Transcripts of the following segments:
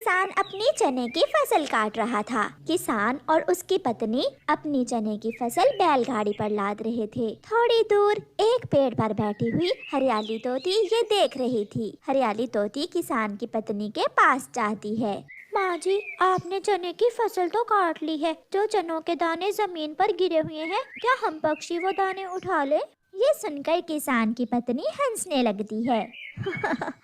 किसान अपनी चने की फसल काट रहा था। किसान और उसकी पत्नी अपनी चने की फसल बैलगाड़ी पर लाद रहे थे। थोड़ी दूर एक पेड़ पर बैठी हुई हरियाली तोती ये देख रही थी। हरियाली तोती किसान की पत्नी के पास जाती है। माँ जी, आपने चने की फसल तो काट ली है। जो चनों के दाने जमीन पर गिरे हुए हैं, क्या हम पक्षी वो दाने उठा ले? ये सुनकर किसान की पत्नी हंसने लगती है।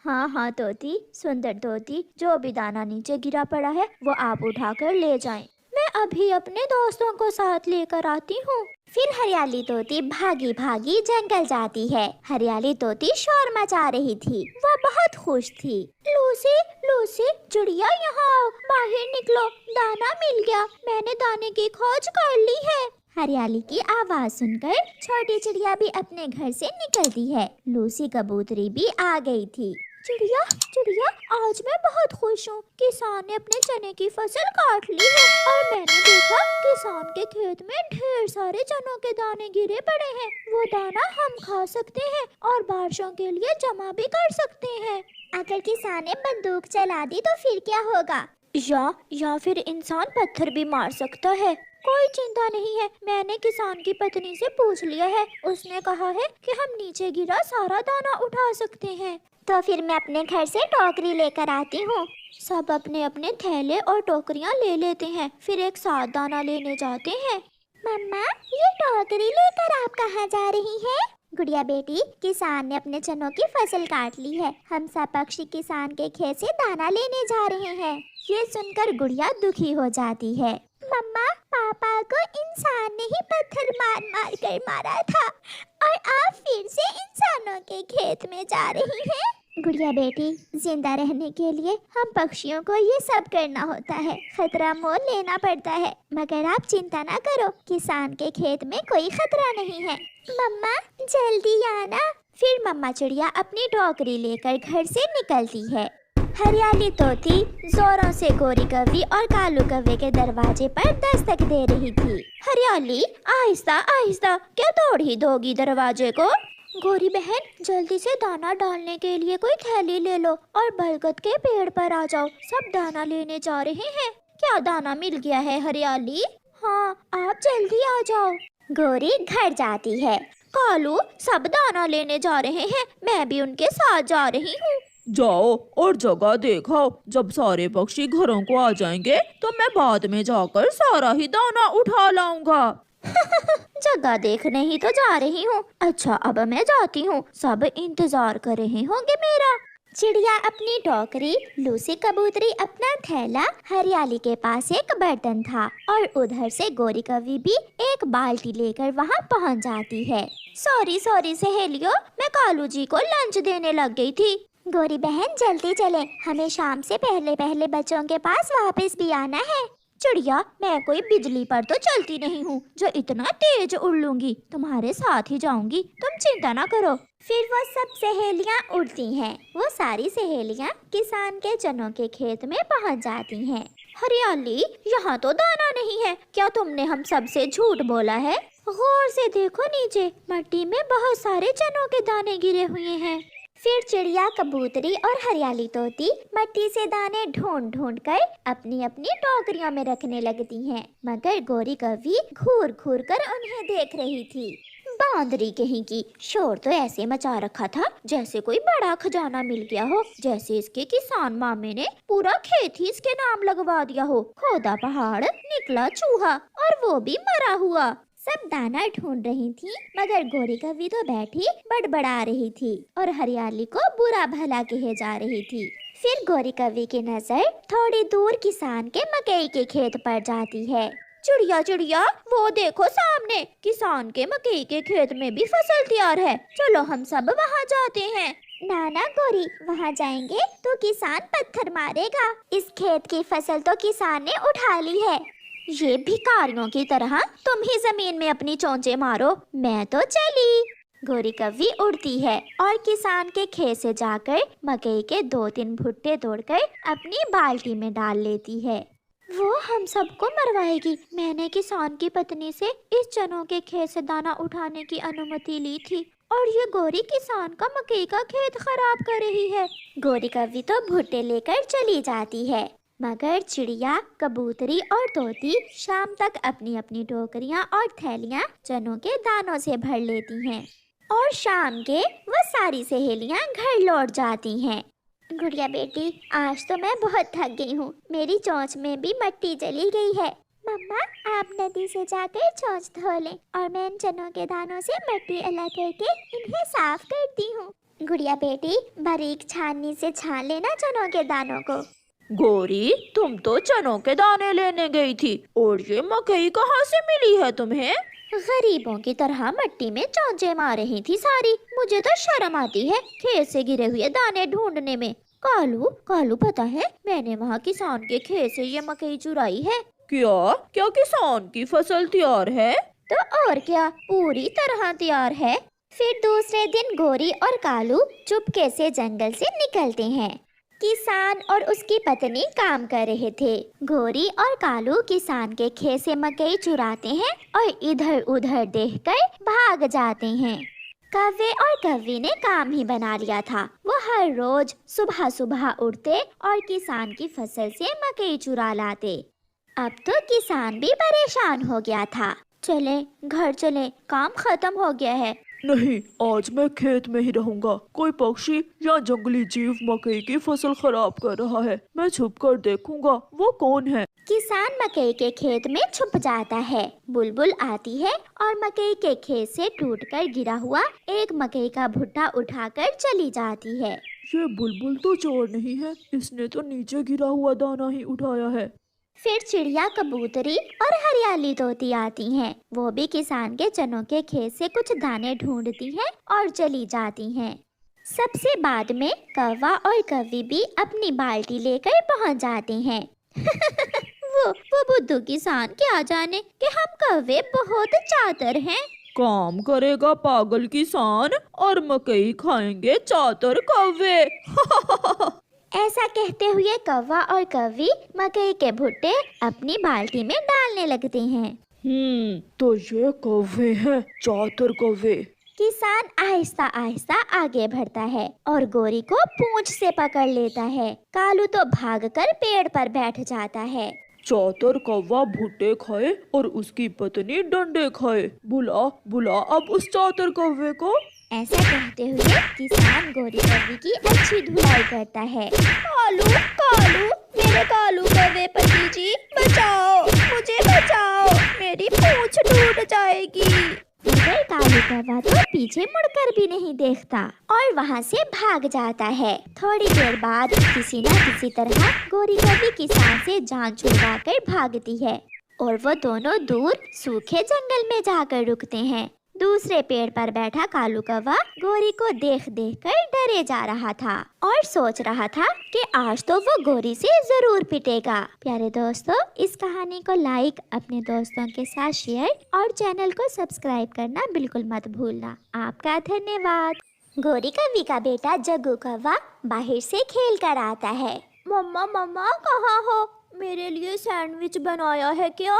हाँ हाँ तोती, सुंदर तोती, जो भी दाना नीचे गिरा पड़ा है वो आप उठाकर ले जाएं। मैं अभी अपने दोस्तों को साथ लेकर आती हूँ। फिर हरियाली तोती भागी भागी जंगल जाती है। हरियाली तोती शोर मचा रही थी। वो बहुत खुश थी। लूसी, लूसी, चिड़िया यहाँ आओ, बाहर निकलो, दाना मिल गया। मैंने दाने की खोज कर ली है। हरियाली की आवाज सुनकर छोटी चिड़िया भी अपने घर से निकलती है। लूसी कबूतरी भी आ गई थी। चिड़िया, चिड़िया, आज मैं बहुत खुश हूँ। किसान ने अपने चने की फसल काट ली है और मैंने देखा किसान के खेत में ढेर सारे चनों के दाने गिरे पड़े हैं। वो दाना हम खा सकते हैं और बारिशों के लिए जमा भी कर सकते हैं। अगर किसान ने बंदूक चला दी तो फिर क्या होगा? या फिर इंसान पत्थर भी मार सकता है। कोई चिंता नहीं है, मैंने किसान की पत्नी से पूछ लिया है। उसने कहा है कि हम नीचे गिरा सारा दाना उठा सकते हैं। तो फिर मैं अपने घर से टोकरी लेकर आती हूँ। सब अपने अपने थैले और टोकरियाँ ले लेते हैं, फिर एक साथ दाना लेने जाते हैं। मम्मा, ये टोकरी लेकर आप कहाँ जा रही हैं? गुड़िया बेटी, किसान ने अपने चनों की फसल काट ली है। हम सब पक्षी किसान के खेत से दाना लेने जा रहे हैं। ये सुनकर गुड़िया दुखी हो जाती है। मम्मा, पापा को इंसान ने ही पत्थर मार मार कर मारा था और आप फिर से इंसानों के खेत में जा रही हैं। गुड़िया बेटी, जिंदा रहने के लिए हम पक्षियों को ये सब करना होता है, खतरा मोल लेना पड़ता है। मगर आप चिंता ना करो, किसान के खेत में कोई खतरा नहीं है। मम्मा, जल्दी आना। फिर मम्मा चिड़िया अपनी टोकरी लेकर घर से निकलती है। हरियाली तोती जोरों से गोरी कौवी और कालू कौवे के दरवाजे पर दस्तक दे रही थी। हरियाली, आहिस्ता आहिस्ता, क्या तोड़ ही दोगी दरवाजे को? गोरी बहन, जल्दी से दाना डालने के लिए कोई थैली ले लो और बरगद के पेड़ पर आ जाओ। सब दाना लेने जा रहे हैं। क्या दाना मिल गया है हरियाली? हाँ, आप जल्दी आ जाओ। गोरी घर जाती है। कालू, सब दाना लेने जा रहे हैं, मैं भी उनके साथ जा रही हूँ। जाओ और जगह देखो। जब सारे पक्षी घरों को आ जाएंगे तो मैं बाद में जाकर सारा ही दाना उठा लाऊंगा। जगह देखने ही तो जा रही हूँ। अच्छा, अब मैं जाती हूँ, सब इंतजार कर रहे होंगे मेरा। चिड़िया अपनी टोकरी, लूसी कबूतरी अपना थैला, हरियाली के पास एक बर्तन था और उधर से गोरी कौवी भी एक बाल्टी लेकर वहाँ पहुँच जाती है। सॉरी सॉरी सहेलियों, मैं कालू जी को लंच देने लग गई थी। गोरी बहन, जल्दी चले, हमें शाम से पहले पहले बच्चों के पास वापस भी आना है। चिड़िया, मैं कोई बिजली पर तो चलती नहीं हूँ जो इतना तेज उड़ लूंगी। तुम्हारे साथ ही जाऊंगी, तुम चिंता ना करो। फिर वो सब सहेलियाँ उड़ती हैं। वो सारी सहेलियाँ किसान के चनों के खेत में पहुँच जाती हैं। हरियाली, यहाँ तो दाना नहीं है। क्या तुमने हम सब से झूठ बोला है? गौर से देखो नीचे, मिट्टी में बहुत सारे चनों के दाने गिरे हुए हैं। फिर चिड़िया, कबूतरी और हरियाली तोती मिट्टी से दाने ढूंढ ढूंढ कर अपनी अपनी टोकरियों में रखने लगती हैं। मगर गोरी कौवी घूर घूर कर उन्हें देख रही थी। बांदरी कहीं की, शोर तो ऐसे मचा रखा था जैसे कोई बड़ा खजाना मिल गया हो, जैसे इसके किसान मामे ने पूरा खेत ही इसके नाम लगवा दिया हो। खोदा पहाड़, निकला चूहा और वो भी मरा हुआ। सब दाना ढूंढ रही थी, मगर गोरी कौवी तो बैठी बड़बड़ा रही थी और हरियाली को बुरा भला कहे जा रही थी। फिर गोरी कौवी की नजर थोड़ी दूर किसान के मकई के खेत पर जाती है। चिड़िया चिड़िया, वो देखो सामने, किसान के मकई के खेत में भी फसल तैयार है। चलो हम सब वहाँ जाते हैं। नाना गोरी, वहाँ जाएंगे तो किसान पत्थर मारेगा। इस खेत की फसल तो किसान ने उठा ली है। ये भिखारियों की तरह तुम ही जमीन में अपनी चोंचे मारो, मैं तो चली। गोरी कौवी उड़ती है और किसान के खेत से जाकर मकई के 2-3 भुट्टे तोड़कर अपनी बाल्टी में डाल लेती है। वो हम सबको मरवाएगी। मैंने किसान की पत्नी से इस चनों के खेत से दाना उठाने की अनुमति ली थी और ये गोरी किसान का मकई का खेत खराब कर रही है। गोरी कौवी तो भुट्टे लेकर चली जाती है। मगर चिड़िया, कबूतरी और तोती शाम तक अपनी अपनी टोकरियाँ और थैलियाँ चनों के दानों से भर लेती हैं और शाम के वो सारी सहेलियाँ घर लौट जाती हैं। गुड़िया बेटी, आज तो मैं बहुत थक गई हूँ, मेरी चोंच में भी मिट्टी चली गई है। मम्मा, आप नदी से जाकर चोंच धो लें और मैं इन चनों के दानों से मिट्टी अलग करके इन्हें साफ करती हूँ। गुड़िया बेटी, बारीक छाननी से छान लेना चनों के दानों को। गौरी, तुम तो चनों के दाने लेने गई थी और ये मकई कहाँ से मिली है तुम्हें? गरीबों की तरह मिट्टी में चोंचे मार रही थी सारी। मुझे तो शर्म आती है खेत से गिरे हुए दाने ढूंढने में। कालू, कालू, पता है मैंने वहाँ किसान के खेत से ये मकई चुराई है। क्या क्या किसान की फसल तैयार है? तो और क्या, पूरी तरह तैयार है। फिर दूसरे दिन गोरी और कालू चुपके से जंगल से निकलते हैं। किसान और उसकी पत्नी काम कर रहे थे। गोरी और कालू किसान के खेत से मकई चुराते हैं और इधर उधर देखकर भाग जाते हैं। कव्वे और कव्वी ने काम ही बना लिया था। वो हर रोज सुबह सुबह उठते और किसान की फसल से मकई चुरा लाते। अब तो किसान भी परेशान हो गया था। चले घर चले, काम खत्म हो गया है। नहीं, आज मैं खेत में ही रहूंगा। कोई पक्षी या जंगली जीव मकई की फसल खराब कर रहा है, मैं छुप कर देखूंगा वो कौन है। किसान मकई के खेत में छुप जाता है। बुलबुल आती है और मकई के खेत से टूटकर गिरा हुआ एक मकई का भुट्टा उठाकर चली जाती है। ये बुलबुल तो चोर नहीं है, इसने तो नीचे गिरा हुआ दाना ही उठाया है। फिर चिड़िया, कबूतरी और हरियाली तोती आती हैं। वो भी किसान के चनों के खेत से कुछ दाने ढूंढती हैं और चली जाती हैं। सबसे बाद में कौवा और कव्वी भी अपनी बाल्टी लेकर पहुंच जाते हैं। वो बुद्धू किसान क्या जाने कि हम कौवे बहुत चातर हैं। काम करेगा पागल किसान और मकई खाएंगे चातर कौवे। ऐसा कहते हुए कौवा और कव्वी मकई के भुट्टे अपनी बाल्टी में डालने लगते हैं। तो ये कौवे हैं, चातर कौवे। किसान आहिस्ता आहिस्ता आगे बढ़ता है और गोरी को पूंछ से पकड़ लेता है। कालू तो भागकर पेड़ पर बैठ जाता है। चातर कौवा भुट्टे खाए और उसकी पत्नी डंडे खाए। बुला बुला अब उस चातर कौवे को। ऐसा कहते हुए किसान गोरी कव्वी की अच्छी धुलाई करता है। कालू, कालू, मेरे कालू कव्वे पति जी, बचाओ, मुझे बचाओ, मेरी पूंछ टूट जाएगी। मगर कालू कौवा तो पीछे मुड़कर भी नहीं देखता और वहाँ से भाग जाता है। थोड़ी देर बाद किसी न किसी तरह गोरी कव्वी किसान से जान छुड़वाकर भागती है और वो दोनों दूर सूखे जंगल में जाकर रुकते हैं। दूसरे पेड़ पर बैठा कालू कौवा गोरी को देख देख कर डरे जा रहा था और सोच रहा था कि आज तो वो गोरी से जरूर पिटेगा। प्यारे दोस्तों, इस कहानी को लाइक, अपने दोस्तों के साथ शेयर और चैनल को सब्सक्राइब करना बिल्कुल मत भूलना। आपका धन्यवाद। गोरी कव्वी का बेटा जग्गू कौवा बाहर से खेल कर आता है। मम्मा, मम्मा, कहाँ हो? मेरे लिए सैंडविच बनाया है क्या?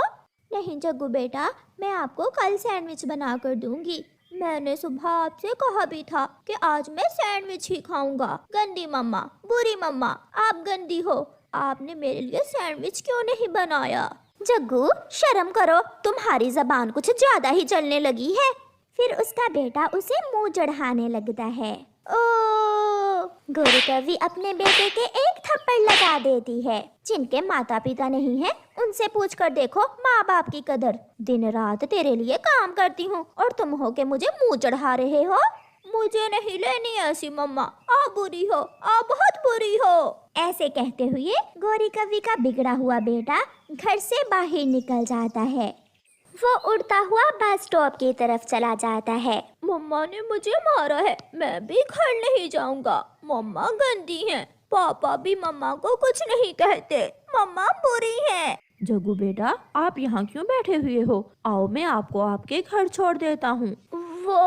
नहीं जग्गू बेटा, मैं आपको कल सैंडविच बना कर दूंगी। मैंने सुबह आपसे कहा भी था कि आज मैं सैंडविच ही खाऊंगा। गंदी मम्मा, बुरी मम्मा, आप गंदी हो। आपने मेरे लिए सैंडविच क्यों नहीं बनाया? जग्गू, शर्म करो, तुम्हारी जबान कुछ ज्यादा ही चलने लगी है। फिर उसका बेटा उसे मुंह चढ़ाने लगता है। ओ, गोरी कव्वी अपने बेटे के एक थप्पड़ लगा देती है। जिनके माता पिता नहीं है उनसे पूछ कर देखो माँ बाप की कदर। दिन रात तेरे लिए काम करती हूँ और तुम हो के मुझे मुंह चढ़ा रहे हो। मुझे नहीं लेनी ऐसी मम्मा, आप बुरी हो, आप बहुत बुरी हो। ऐसे कहते हुए गोरी कव्वी का बिगड़ा हुआ बेटा घर से बाहर निकल जाता है। वो उड़ता हुआ बस स्टॉप की तरफ चला जाता है। मम्मा ने मुझे मारा है, मैं भी घर नहीं जाऊंगा। मम्मा गंदी हैं, पापा भी मम्मा को कुछ नहीं कहते, मम्मा बुरी हैं। जग्गू बेटा, आप यहाँ क्यों बैठे हुए हो? आओ मैं आपको आपके घर छोड़ देता हूँ। वो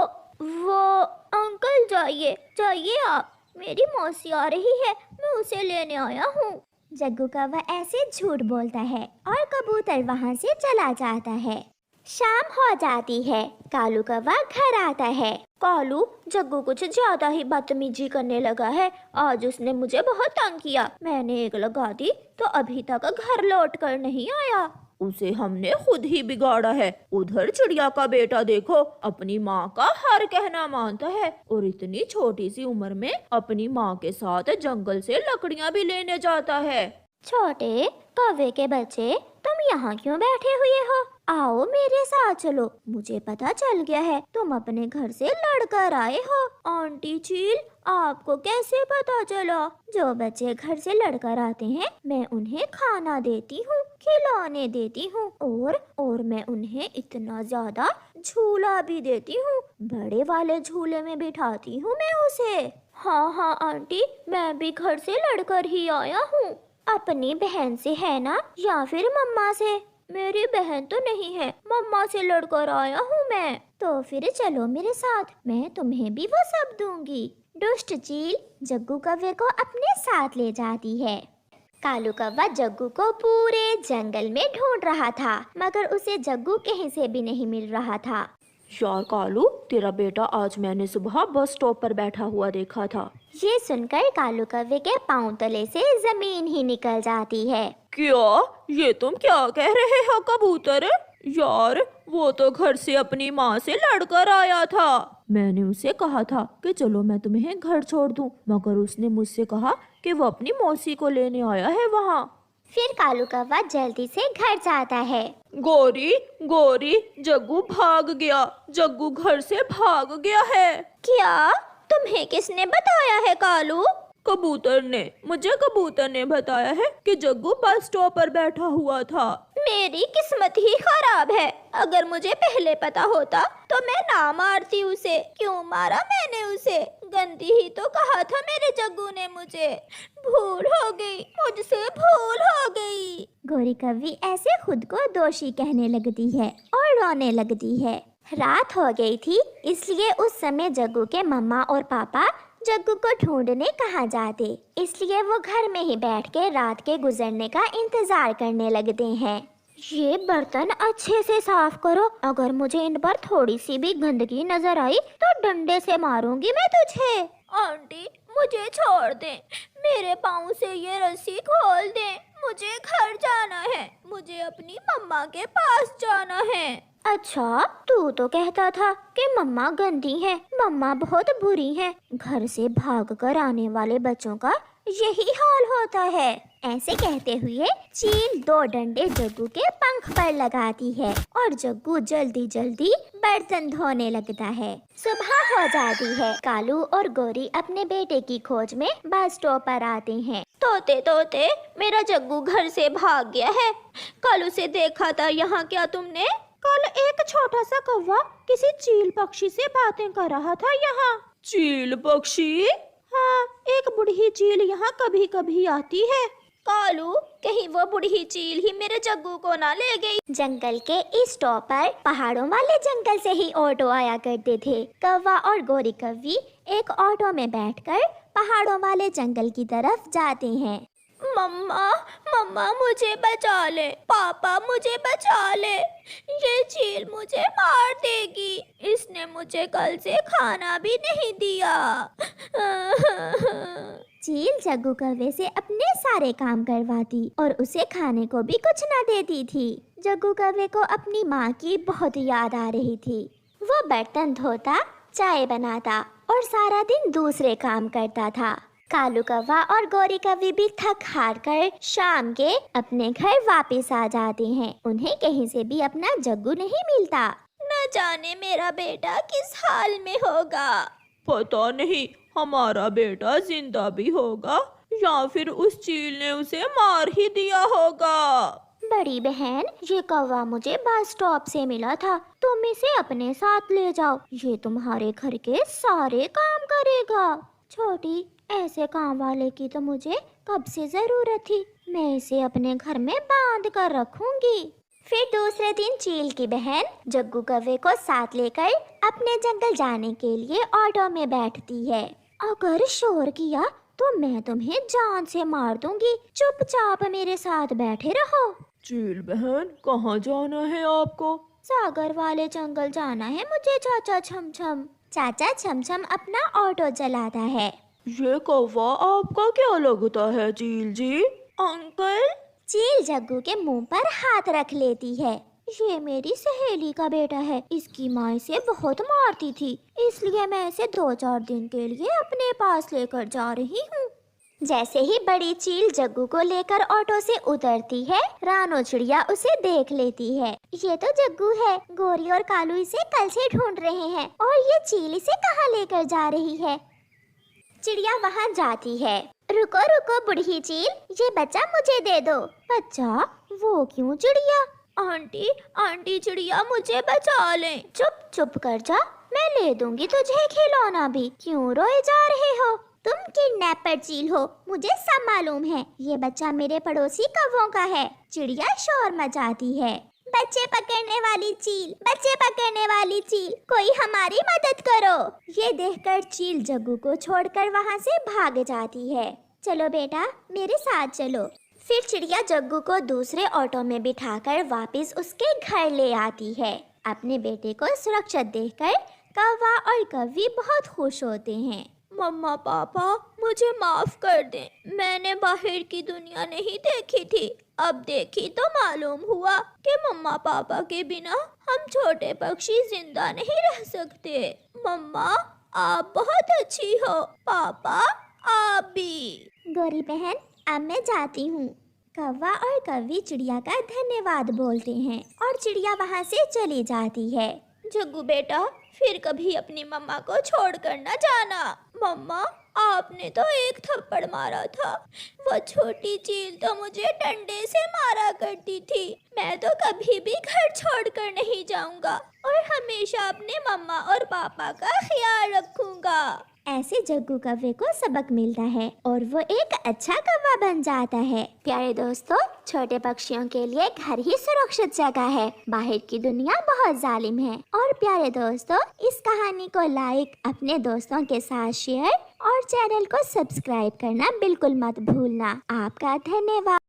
अंकल, जाइए जाइए आप, मेरी मौसी आ रही है, मैं उसे लेने आया हूँ। जग्गू कौवा ऐसे झूठ बोलता है और कबूतर वहाँ से चला जाता है। शाम हो जाती है। कालू कौवा घर आता है कालू, जग्गू कुछ ज्यादा ही बदतमीजी करने लगा है। आज उसने मुझे बहुत तंग किया। मैंने एक लगा दी तो अभी तक घर लौट कर नहीं आया। उसे हमने खुद ही बिगाड़ा है। उधर चिड़िया का बेटा देखो, अपनी माँ का हर कहना मानता है और इतनी छोटी सी उम्र में अपनी माँ के साथ जंगल से लकड़ियाँ भी लेने जाता है। छोटे कौवे के बच्चे, तुम यहाँ क्यों बैठे हुए हो? आओ मेरे साथ चलो। मुझे पता चल गया है तुम अपने घर से लड़कर आए हो। आंटी चील, आपको कैसे पता चला? जो बच्चे घर से लड़कर आते हैं मैं उन्हें खाना देती हूँ, खिलौने देती हूँ और मैं उन्हें इतना ज्यादा झूला भी देती हूँ। बड़े वाले झूले में बिठाती हूँ मैं उसे। हाँ हाँ आंटी, मैं भी घर से लड़कर ही आया हूँ। अपनी बहन से है ना, या फिर मम्मा से? मेरी बहन तो नहीं है, मम्मा से लड़कर आया हूँ मैं। तो फिर चलो मेरे साथ, मैं तुम्हें भी वो सब दूंगी। दुष्ट चील जग्गू कौवे को अपने साथ ले जाती है। कालू कौवा जग्गू को पूरे जंगल में ढूंढ रहा था, मगर उसे जग्गू कहीं से भी नहीं मिल रहा था। यार कालू, तेरा बेटा आज मैंने सुबह बस स्टॉप पर बैठा हुआ देखा था। ये सुनकर कालू कौवे के पांव तले से जमीन ही निकल जाती है। क्या? ये तुम क्या कह रहे हो कबूतर? यार वो तो घर से अपनी माँ से लड़कर आया था। मैंने उसे कहा था कि चलो मैं तुम्हें घर छोड़ दूं, मगर उसने मुझसे कहा कि वो अपनी मौसी को लेने आया है वहाँ। फिर कालू कौवा जल्दी से घर जाता है। गोरी गोरी, जग्गू भाग गया, जग्गू घर से भाग गया है। क्या? तुम्हें किसने बताया है कालू? कबूतर ने, मुझे कबूतर ने बताया है कि जग्गू बस स्टॉप पर बैठा हुआ था। मेरी किस्मत ही खराब है। अगर मुझे पहले पता होता तो मैं ना मारती उसे। क्यों मारा मैंने उसे? गंदी ही तो कहा था मेरे जग्गू ने मुझे। भूल हो गई, मुझसे भूल हो गई। गोरी कौवी ऐसे खुद को दोषी कहने लगती है और रोने लगती है। रात हो गई थी, इसलिए उस समय जग्गू के मम्मा और पापा जग्गू को ढूंढने कहाँ जाते, इसलिए वो घर में ही बैठ के रात के गुजरने का इंतजार करने लगते हैं। ये बर्तन अच्छे से साफ करो, अगर मुझे इन पर थोड़ी सी भी गंदगी नजर आई तो डंडे से मारूंगी मैं तुझे। आंटी मुझे छोड़ दे, मेरे पाँव से ये रस्सी खोल दे। मुझे घर जाना है, मुझे अपनी मम्मा के पास जाना है। अच्छा, तू तो कहता था कि मम्मा गंदी है, मम्मा बहुत बुरी है। घर से भागकर आने वाले बच्चों का यही हाल होता है। ऐसे कहते हुए चील दो डंडे जग्गू के पंख पर लगाती है और जग्गू जल्दी जल्दी बर्तन धोने लगता है। सुबह हो जाती है। कालू और गोरी अपने बेटे की खोज में बस स्टॉप पर आते हैं। तोते तोते, मेरा जग्गू घर से भाग गया है। कल उसे देखा था, यहाँ क्या तुमने? कल एक छोटा सा कौवा किसी चील पक्षी से बातें कर रहा था यहाँ। चील पक्षी? हाँ, एक बुढ़ी चील यहाँ कभी कभी आती है। कालू, कहीं वो बुढ़ी चील ही मेरे जग्गू को ना ले गई। जंगल के इस स्टॉप पर पहाड़ों वाले जंगल से ही ऑटो आया करते थे। कौवा और गोरी कौवी एक ऑटो में बैठकर पहाड़ों वाले जंगल की तरफ जाते हैं। मम्मा मम्मा मुझे बचा ले, पापा मुझे बचा ले, ये चील मुझे मार देगी। इसने मुझे कल से खाना भी नहीं दिया। चील जग्गू कौवे से अपने सारे काम करवाती और उसे खाने को भी कुछ न देती थी। जग्गू कौवे को अपनी माँ की बहुत याद आ रही थी। वो बर्तन धोता, चाय बनाता और सारा दिन दूसरे काम करता था। कालू कौवा और गोरी कौवी भी थक हार कर शाम के अपने घर वापस आ जाते हैं। उन्हें कहीं से भी अपना जग्गू नहीं मिलता। न जाने मेरा बेटा किस हाल में होगा। पता नहीं हमारा बेटा जिंदा भी होगा या फिर उस चील ने उसे मार ही दिया होगा। बड़ी बहन, ये कौवा मुझे बस स्टॉप से मिला था, तुम इसे अपने साथ ले जाओ, ये तुम्हारे घर के सारे काम करेगा। छोटी, ऐसे काम वाले की तो मुझे कब से जरूरत थी, मैं इसे अपने घर में बांध कर रखूंगी। फिर दूसरे दिन चील की बहन जग्गू कौवे को साथ लेकर अपने जंगल जाने के लिए ऑटो में बैठती है। अगर शोर किया तो मैं तुम्हें जान से मार दूंगी, चुपचाप मेरे साथ बैठे रहो। चील बहन, कहाँ जाना है आपको? सागर वाले जंगल जाना है मुझे चाचा छम छम। चाचा छमछम अपना ऑटो चलाता है। ये कौवा आपका क्या लगता है चील जी? अंकल? चील जग्गू के मुंह पर हाथ रख लेती है। ये मेरी सहेली का बेटा है, इसकी माँ इसे बहुत मारती थी, इसलिए मैं इसे 2-4 दिन के लिए अपने पास लेकर जा रही हूँ। जैसे ही बड़ी चील जग्गू को लेकर ऑटो से उतरती है, रानो चिड़िया उसे देख लेती है। ये तो जग्गू है, गोरी और कालू इसे कल से ढूंढ रहे हैं और ये चील इसे कहाँ लेकर जा रही है। चिड़िया वहाँ जाती है। रुको रुको बुढ़ी चील, ये बच्चा मुझे दे दो। बच्चा? वो क्यों चिड़िया? आंटी, आंटी चिड़िया मुझे बचा लें। चुप चुप कर जा, मैं ले दूंगी तुझे खिलौना भी। क्यों रोए जा रहे हो? तुम किडनैपर चील हो, मुझे सब मालूम है। ये बच्चा मेरे पड़ोसी कौवों का है। चिड़िया शोर मचाती है। बच्चे पकड़ने वाली चील, बच्चे पकड़ने वाली चील, कोई हमारी मदद करो। ये देखकर चील जग्गू को छोड़कर वहाँ से भाग जाती है। चलो बेटा, मेरे साथ चलो। फिर चिड़िया जग्गू को दूसरे ऑटो में बिठाकर वापस उसके घर ले आती है। अपने बेटे को सुरक्षित देखकर कौवा और कौवी बहुत खुश होते हैं। मम्मा पापा मुझे माफ कर दें, मैंने बाहर की दुनिया नहीं देखी थी। अब देखी तो मालूम हुआ कि मम्मा पापा के बिना हम छोटे पक्षी जिंदा नहीं रह सकते। मम्मा आप बहुत अच्छी हो, पापा आप भी। गोरी बहन, अब मैं जाती हूँ। कौवा और कौवी चिड़िया का धन्यवाद बोलते हैं और चिड़िया वहाँ से चली जाती है। जग्गू बेटा, फिर कभी अपनी मम्मा को छोड़कर न जाना। मम्मा आपने तो एक थप्पड़ मारा था, वो छोटी चील तो मुझे डंडे से मारा करती थी। मैं तो कभी भी घर छोड़कर नहीं जाऊंगा और हमेशा अपने मम्मा और पापा का ख्याल रखूंगा। ऐसे जग्गू कौवे को सबक मिलता है और वो एक अच्छा कौवा बन जाता है। प्यारे दोस्तों, छोटे पक्षियों के लिए घर ही सुरक्षित जगह है, बाहर की दुनिया बहुत जालिम है। और प्यारे दोस्तों, इस कहानी को लाइक, अपने दोस्तों के साथ शेयर और चैनल को सब्सक्राइब करना बिल्कुल मत भूलना। आपका धन्यवाद।